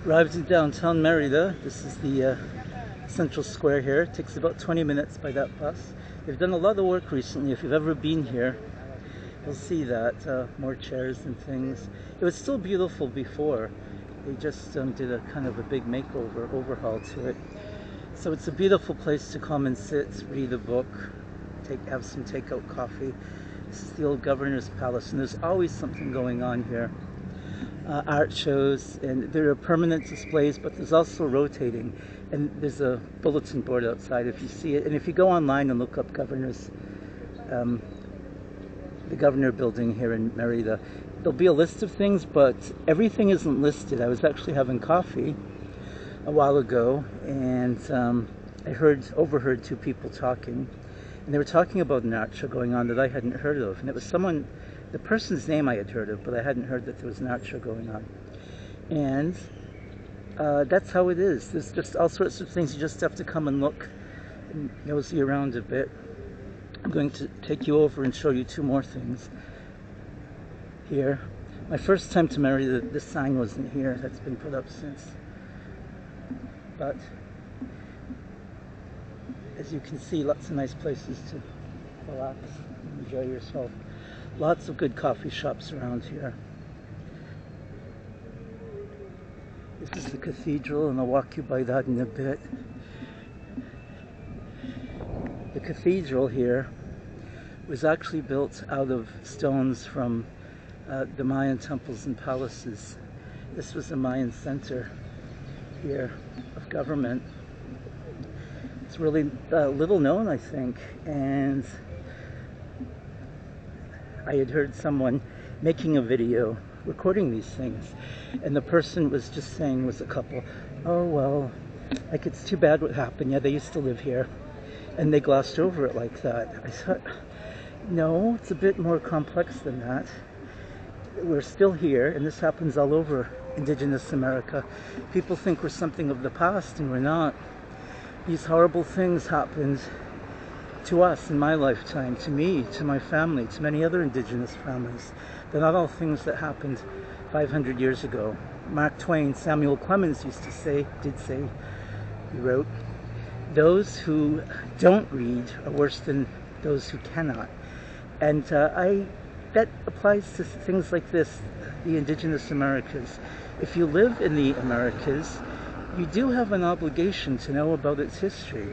Arrived in downtown Merida. This is the Central Square here. It takes about 20 minutes by that bus. They've done a lot of work recently. If you've ever been here, you'll see that. More chairs and things. It was still beautiful before. They just did a kind of a big makeover, overhaul to it. So it's a beautiful place to come and sit, read a book, have some takeout coffee. This is the old governor's palace, and there's always something going on here. Art shows, and there are permanent displays, but there's also rotating, and there's a bulletin board outside if you see it. And if you go online and look up the governor building here in Merida, there'll be a list of things, but everything isn't listed. I was actually having coffee a while ago, and I overheard two people talking, and they were talking about an art show going on that I hadn't heard of, and it was the person's name I had heard of, but I hadn't heard that there was an art show going on. And that's how it is. There's just all sorts of things. You just have to come and look and nosy around a bit. I'm going to take you over and show you two more things here. My first time to Merida, this sign wasn't here. That's been put up since. But as you can see, lots of nice places to relax and enjoy yourself. Lots of good coffee shops around here. This is the cathedral, and I'll walk you by that in a bit. The cathedral here was actually built out of stones from the Mayan temples and palaces. This was the Mayan center here of government. It's really little known, I think, and I had heard someone making a video recording these things, and the person was just saying, was a couple, oh well, like, it's too bad what happened. Yeah, they used to live here, and they glossed over it like that. I thought, no, it's a bit more complex than that. We're still here, and this happens all over Indigenous America. People think we're something of the past, and we're not. These horrible things happened to us in my lifetime, to me, to my family, to many other Indigenous families. They're not all things that happened 500 years ago. Mark Twain, Samuel Clemens did say, he wrote, those who don't read are worse than those who cannot. And that applies to things like this, the Indigenous Americas. If you live in the Americas, you do have an obligation to know about its history.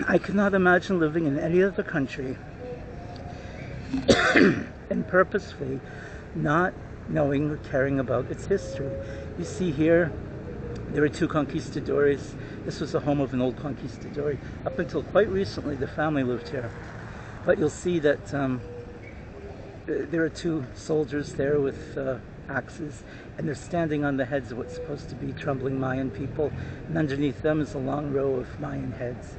I could not imagine living in any other country and purposefully not knowing or caring about its history. You see here, there are two conquistadores. This was the home of an old conquistador. Up until quite recently, the family lived here. But you'll see that there are two soldiers there with axes, and they're standing on the heads of what's supposed to be trembling Mayan people, and underneath them is a long row of Mayan heads.